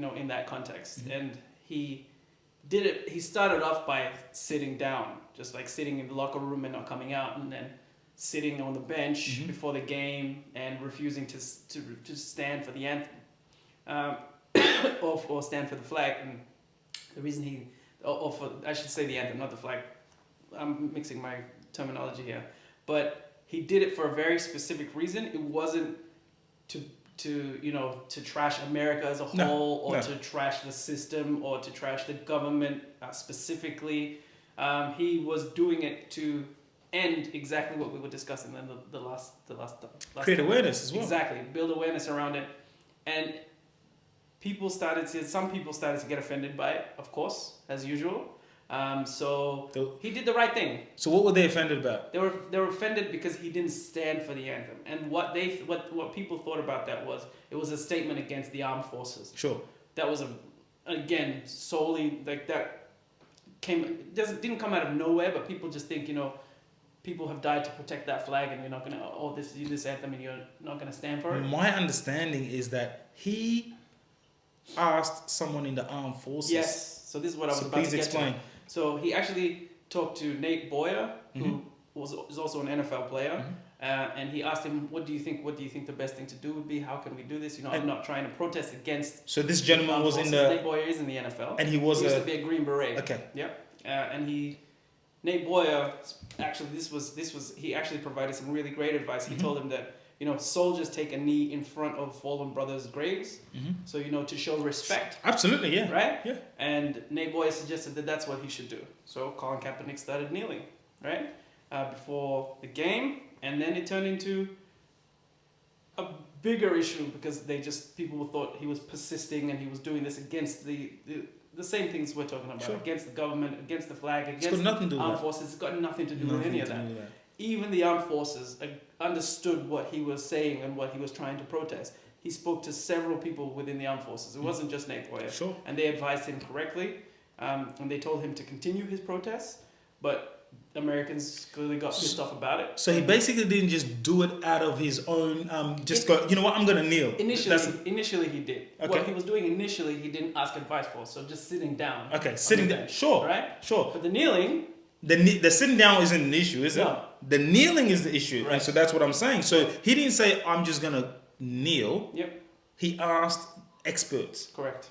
in that context. And he did it. He started off by sitting down, just like sitting in the locker room and not coming out, and then sitting on the bench before the game and refusing to stand for the anthem, or stand for the flag. And the reason I should say the anthem, not the flag. I'm mixing my terminology here, but he did it for a very specific reason. It wasn't to trash America as a whole, or to trash the system, or to trash the government specifically. He was doing it to end exactly what we were discussing in the last create awareness as well. Exactly, build awareness around it, and some people started to get offended by it, of course, as usual. So he did the right thing. So what were they offended about? They were offended because he didn't stand for the anthem, and what people thought about that was it was a statement against the armed forces. Sure. That was again solely like that didn't come out of nowhere, but people just think people have died to protect that flag, and you're not gonna this anthem, and you're not gonna stand for it. My understanding is that he asked someone in the armed forces. Yes. So this is what I was about to get to. Please explain. So he actually talked to Nate Boyer, who is also an NFL player, and he asked him, "What do you think? What do you think the best thing to do would be? How can we do this? I'm not trying to protest against." So this gentleman was in the. Nate Boyer is in the NFL, and he used to be a Green Beret. Okay. Yeah, and Nate Boyer actually he actually provided some really great advice. He told him that soldiers take a knee in front of fallen brothers' graves, so to show respect. Absolutely, yeah. Right? Yeah. And Nate Boyer suggested that that's what he should do. So Colin Kaepernick started kneeling, right? Before the game, and then it turned into a bigger issue because people thought he was persisting and he was doing this against the same things we're talking about, against the government, against the flag, against the armed forces. It's got nothing to do with any of that. Even the armed forces understood what he was saying and what he was trying to protest. He spoke to several people within the armed forces. It wasn't just Nate Boyer. Sure. And they advised him correctly, and they told him to continue his protests, but Americans clearly got pissed off about it. So he basically didn't just do it out of his own, go, you know what, I'm going to kneel. Initially he did. Okay. What he was doing initially, he didn't ask advice for, so just sitting down. Okay, sitting down. Sure. Right? Sure. But the kneeling... The sitting down isn't an issue, is it? No. The kneeling is the issue. Right. And so that's what I'm saying. So he didn't say, I'm just going to kneel. Yep. He asked experts. Correct.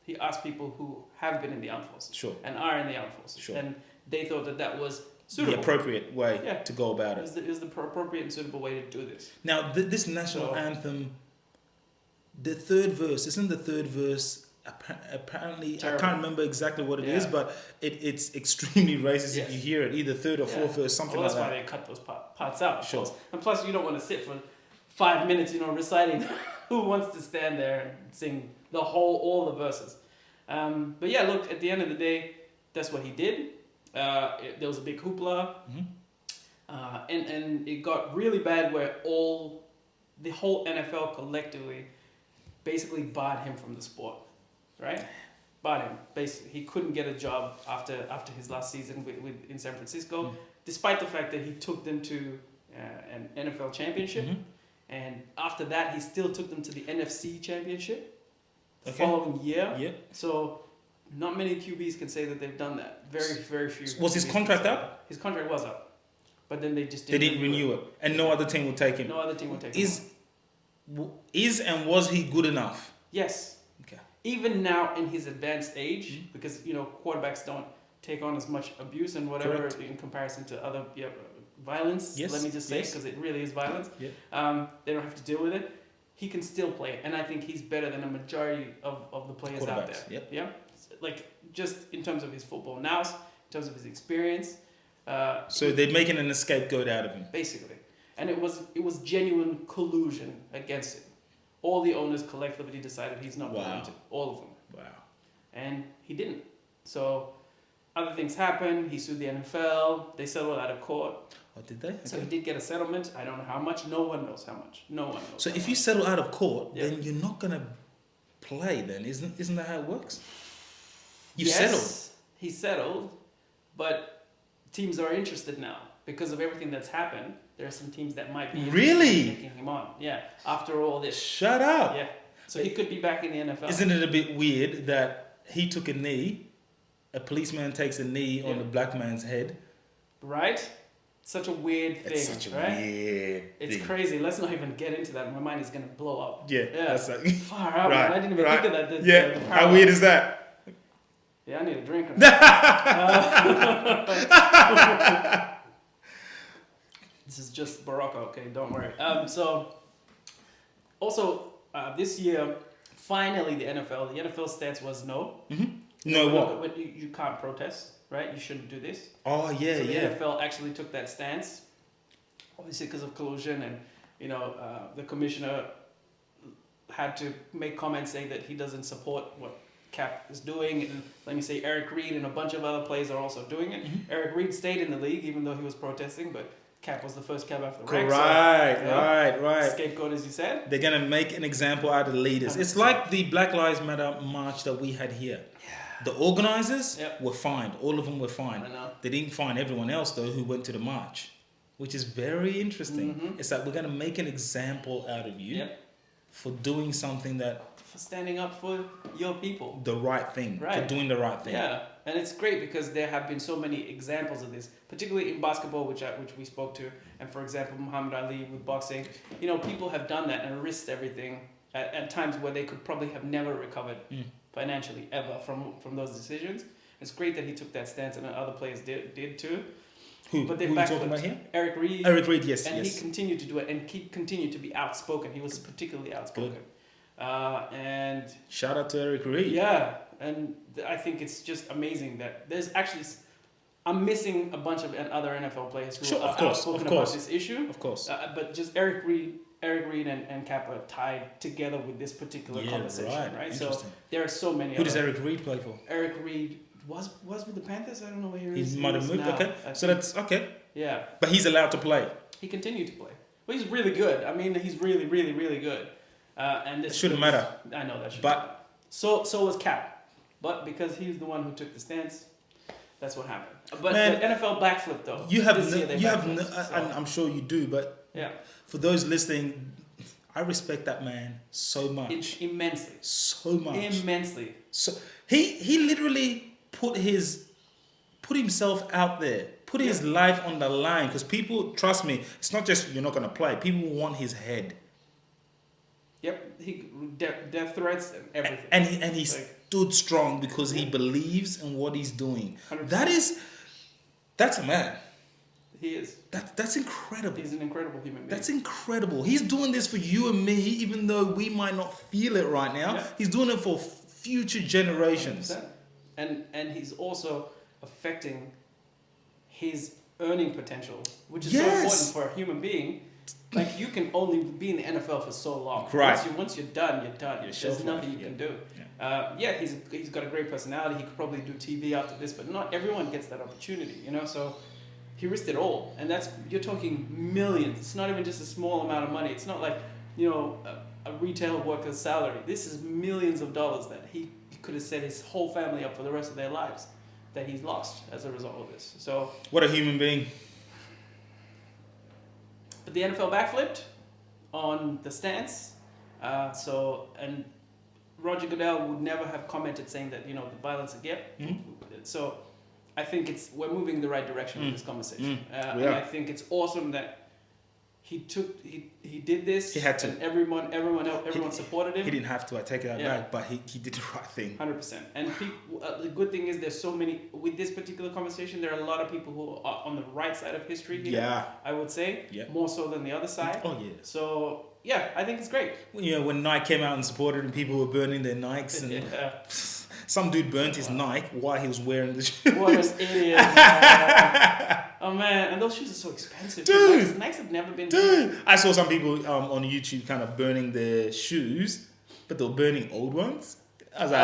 He asked people who have been in the armed forces. Sure. And are in the armed forces. Sure. And they thought that was suitable. The appropriate way to go about it. It was the appropriate and suitable way to do this. Now, this national anthem, the third verse, isn't the third verse apparently, terrible. I can't remember exactly what it is, but it's extremely racist if you hear it, either third or fourth verse, something like that. That's why they cut those parts out. Sure. And plus, you don't want to sit for 5 minutes, reciting. Who wants to stand there and sing all the verses? But yeah, look, at the end of the day, that's what he did. There was a big hoopla, and it got really bad where the whole NFL collectively basically barred him from the sport. Right, barred him. Basically, he couldn't get a job after his last season in San Francisco, despite the fact that he took them to an NFL championship, and after that he still took them to the NFC championship the following year. Yeah. So not many QBs can say that they've done that. Very, very few. Was his contract up? His contract was up, but then they just didn't renew it, and no other team would take him. No other team would take him. Is and was he good enough? Yes. Okay. Even now in his advanced age, because quarterbacks don't take on as much abuse and whatever in comparison to other violence. Yes. Let me just say, because it really is violence. Yeah. They don't have to deal with it. He can still play, and I think he's better than a majority of the players out there. Yep. Yeah. Like just in terms of his football nous, in terms of his experience. So they're making an scapegoat out of him. Basically, and it was genuine collusion against it. All the owners collectively decided he's not going to. All of them. Wow. And he didn't. So other things happened. He sued the NFL. They settled out of court. Oh, did they? Okay. So he did get a settlement. I don't know how much. No one knows how much. No one knows. So if you settle out of court, then you're not going to play then. Isn't that how it works? You settled. He settled, but teams are interested now. Because of everything that's happened, there are some teams that might be really taking him on. Yeah, after all this. Shut up. Yeah. So he could be back in the NFL. Isn't it a bit weird that he took a knee, a policeman takes a knee on the black man's head? Right? Such a weird thing. It's such a weird It's thing. crazy. Let's not even get into that. My mind is going to blow up. Yeah. That's like, Far out, man. I didn't even think of that. The How weird is that? Yeah, I need a drink. This is just Barocca, okay? Don't worry. So, also, this year, finally the NFL stance was no. Mm-hmm. No, what? You can't protest, right? You shouldn't do this. Oh, yeah, so the NFL actually took that stance, obviously because of collusion, and the commissioner had to make comments saying that he doesn't support what Cap is doing, and let me say Eric Reid and a bunch of other players are also doing it. Mm-hmm. Eric Reid stayed in the league even though he was protesting, but Cap was the first Cap after the Right, ranks. right. Scapegoat, as you said. They're gonna make an example out of the leaders. 100%. It's like the Black Lives Matter march that we had here. The organizers were fined. All of them were fined. I know. They didn't fine everyone else though who went to the march, which is very interesting. Mm-hmm. It's like we're gonna make an example out of you for doing something for standing up for your people. the right thing, for doing the right thing. Yeah, and it's great because there have been so many examples of this, particularly in basketball, which we spoke to, and for example, Muhammad Ali with boxing. People have done that and risked everything at times where they could probably have never recovered financially ever from those decisions. It's great that he took that stance, and other players did too. Who are you talking about here? Eric Reid. Eric Reid, yes. And he continued to do it and continued to be outspoken. He was particularly outspoken. And shout out to Eric Reid. Yeah, and I think it's just amazing that there's actually. I'm missing a bunch of other NFL players who are outspoken about this issue. Of course. But just Eric Reid and Cap are tied together with this particular conversation, right? So there are so many. Who does Eric Reid play for? Eric Reid was with the Panthers. I don't know where he is. He might have moved. Now, okay, so that's okay. Yeah, but he's allowed to play. He continued to play. Well, he's really good. I mean, he's really, really, really good. And this shouldn't matter. I know that shouldn't. But so was Cap, but because he's the one who took the stance, that's what happened. But man, the NFL backflip though. And I'm sure you do. But for those listening, I respect that man so much. Immensely. So much. Immensely. So he literally put himself out there, put his life on the line, because people, trust me, it's not just you're not going to play. People want his head. Yep, death threats and everything. And he stood strong because he believes in what he's doing. 100%. That's a man. He is. That's incredible. He's an incredible human being. That's incredible. He's doing this for you and me, even though we might not feel it right now. Yeah. He's doing it for future generations. 100%. And he's also affecting his earning potential, which is so important for a human being. Like, you can only be in the NFL for so long. Right. Once you're done, you're done. There's nothing you can do. Yeah. He's got a great personality. He could probably do TV after this, but not everyone gets that opportunity, So he risked it all. And you're talking millions. It's not even just a small amount of money. It's not like, a retail worker's salary. This is millions of dollars that he could have set his whole family up for the rest of their lives that he's lost as a result of this. So what a human being. But the NFL backflipped on the stance. And Roger Goodell would never have commented saying that, the violence again. So I think we're moving in the right direction with this conversation. And I think it's awesome that he did this. He had to. And everyone supported him. He didn't have to. I take it back, but he did the right thing. 100%. And the good thing is there's so many, with this particular conversation, there are a lot of people who are on the right side of history here. Yeah. I would say. Yeah. More so than the other side. Oh, yeah. So, I think it's great. When Nike came out and supported and people were burning their Nikes and some dude burnt his Nike while he was wearing the shoes. What an idiot. Oh man, and those shoes are so expensive. Dude. Nikes have never been... Dude. I saw some people on YouTube kind of burning their shoes, but they were burning old ones. I was like,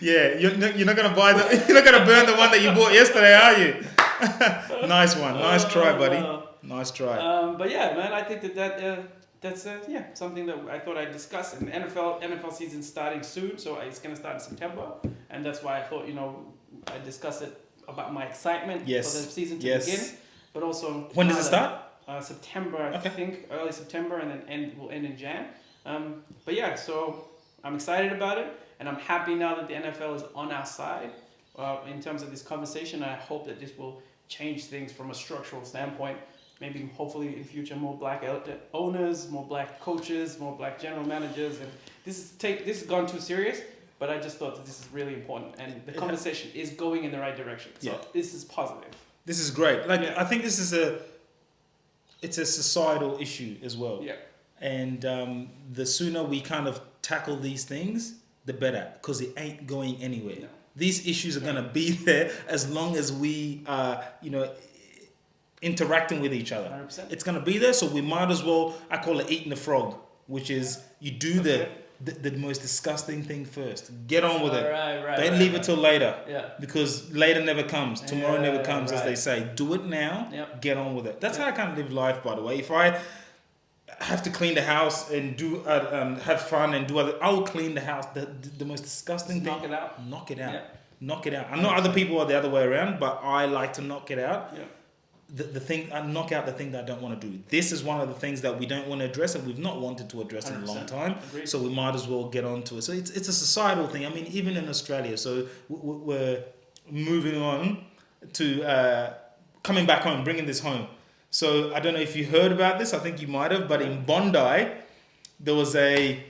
yeah, you're not gonna buy you're not gonna burn the one that you bought yesterday, are you? Nice one. Nice try, buddy. Nice try. But yeah, man, I think that's something that I thought I'd discuss. And NFL season's starting soon, so it's gonna start in September, and that's why I thought I discussed it about my excitement for the season to begin. But also, when does it start? September, I Okay. think, early September, and then will end in Jan. But yeah, so I'm excited about it, and I'm happy now that the NFL is on our side in terms of this conversation. I hope that this will change things from a structural standpoint. Maybe, hopefully, in future, more black owners, more black coaches, more black general managers, and this has gone too serious. But I just thought that this is really important, and the conversation is going in the right direction. So this is positive. This is great. Like, Yeah. I think this is it's a societal issue as well. Yeah. And the sooner we kind of tackle these things, the better, because it ain't going anywhere. No. These issues are going to be there as long as we are, interacting with each other. 100%. It's going to be there, so we might as well, I call it eating the frog, which is you do the most disgusting thing first. Get on with it. Right, Don't leave it till later. Yeah. Because later never comes. Tomorrow never comes, as right. they say. Do it now. Yep. Get on with it. That's how I kind of live life, by the way. If I have to clean the house and do have fun and do other, I will clean the house. The most disgusting thing. Knock it out. Knock it out. Yeah. Knock it out. I know other people are the other way around, but I like to knock it out. Yeah. The thing, I knock out the thing that I don't want to do. This is one of the things that we don't want to address, and we've not wanted to address in a long 100%. time. Agreed. So we might as well get on to it. So it's a societal thing. I mean, even in Australia. So we're moving on to coming back home, bringing this home. So I don't know if you heard about this. I think you might have. But in Bondi, there was a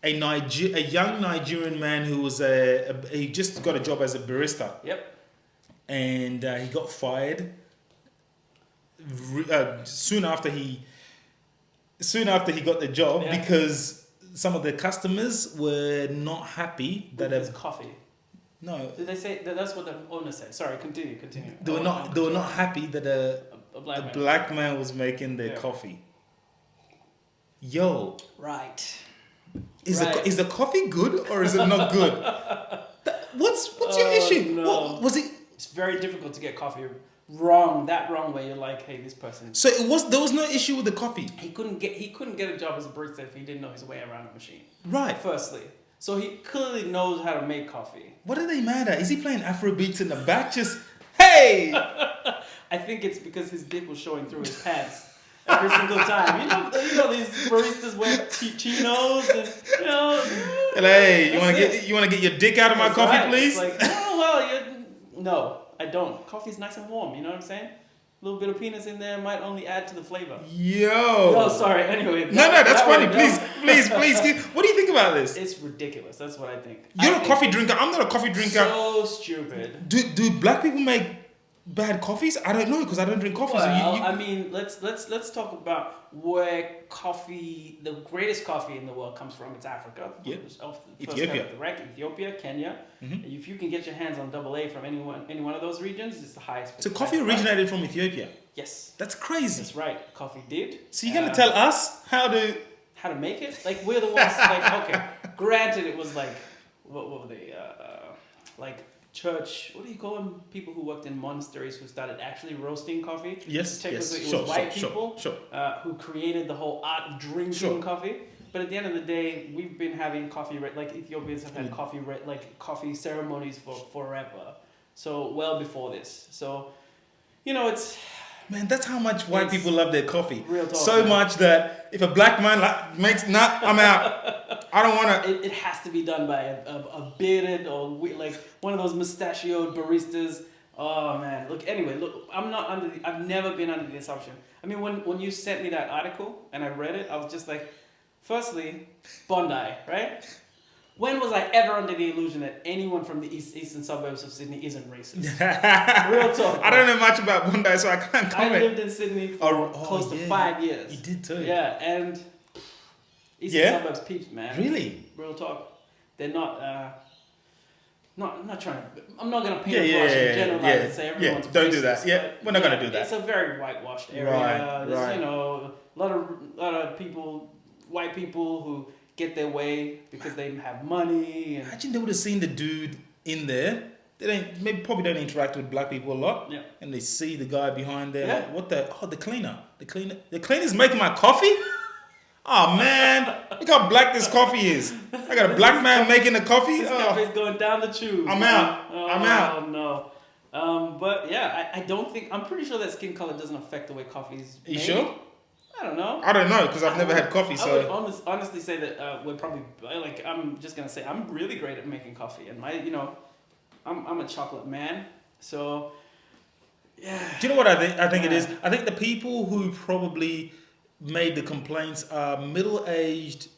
young Nigerian man who was he just got a job as a barista. Yep. And he got fired soon after he got the job because some of the customers were not happy that It's coffee. no Did they say that's what the owner said? Sorry, continue. they were not happy that a black man. black man was making their coffee. Yo, Right. is Right. the coffee good or is it not good? What's your issue? No. What was it? It's very difficult to get coffee wrong where you're like, hey, this person. So there was no issue with the coffee, He couldn't get a job as a barista if he didn't know his way around a machine. right? Firstly, so he clearly knows how to make coffee. What are they mad at? Is he playing Afro beats in the back? Just hey. I think it's because his dick was showing through his pants every single time. You know these baristas wear chinos and Hey, That's you want to get your dick out of my That's coffee, right. please? It's like, oh well, no, I don't. Coffee's nice and warm. You know what I'm saying? A little bit of peanuts in there might only add to the flavor. Yo. Oh, sorry. Anyway. No, that's funny. way, Please. What do you think about this? It's ridiculous. That's what I think. You're a coffee drinker. I'm not a coffee drinker. So stupid. Do black people make bad coffees? I don't know because I don't drink coffee. Well, so I mean, let's talk about where coffee, the greatest coffee in the world, comes from. It's Africa. Yeah. Ethiopia. Ethiopia, Kenya. Mm-hmm. If you can get your hands on AA from any one of those regions, it's the highest. So coffee originated from Ethiopia. Yes. That's crazy. That's right. Coffee did. So you're gonna tell us how to make it? Like we're the ones. Like okay, granted, it was like what were they? Like church. What do you call them? People who worked in monasteries who started actually roasting coffee. Yes. Technically, Yes. it was white people Sure. who created the whole art of drinking coffee. But at the end of the day, we've been having coffee. Like Ethiopians have had coffee ceremonies for forever. So well before this. So, it's. Man, that's how much white people love their coffee. Real talk, so man. much that if a black man makes I'm out. I don't want to. It has to be done by a bearded or like one of those mustachioed baristas. Oh man, look. I've never been under the assumption. I mean, when you sent me that article and I read it, I was just like, firstly, Bondi, right? When was I ever under the illusion that anyone from the eastern suburbs of Sydney isn't racist? Real talk. I don't know much about Bondi, so I can't comment. I lived in Sydney for close to 5 years. You did too. Yeah, and eastern suburbs peeps, man. Really? Real talk. They're not. I'm not trying to. I'm not gonna paint a brush and generalize and say everyone's Don't do racist, that. Yeah, we're not gonna do that. It's a very whitewashed area. Right, There's, right. a lot of people, white people who get their way because they have money. And Imagine they would have seen the dude in there. They probably don't interact with black people a lot. Yeah. And they see the guy behind there. Yeah. Like, what the cleaner? The cleaner's making my coffee? Oh man, look how black this coffee is. I got a black man making the coffee. this Oh. cafe's going down the tube. I'm out. Oh, I'm out. no. But yeah, I don't think, I'm pretty sure that skin color doesn't affect the way coffee is Are you made. sure? I don't know. I don't know because I've never had coffee. I would So honestly say that we're probably like, I'm just gonna say I'm really great at making coffee, and I'm a chocolate man, so yeah. do you know what I think? I think it Yeah. is. I think the people who probably made the complaints are middle-aged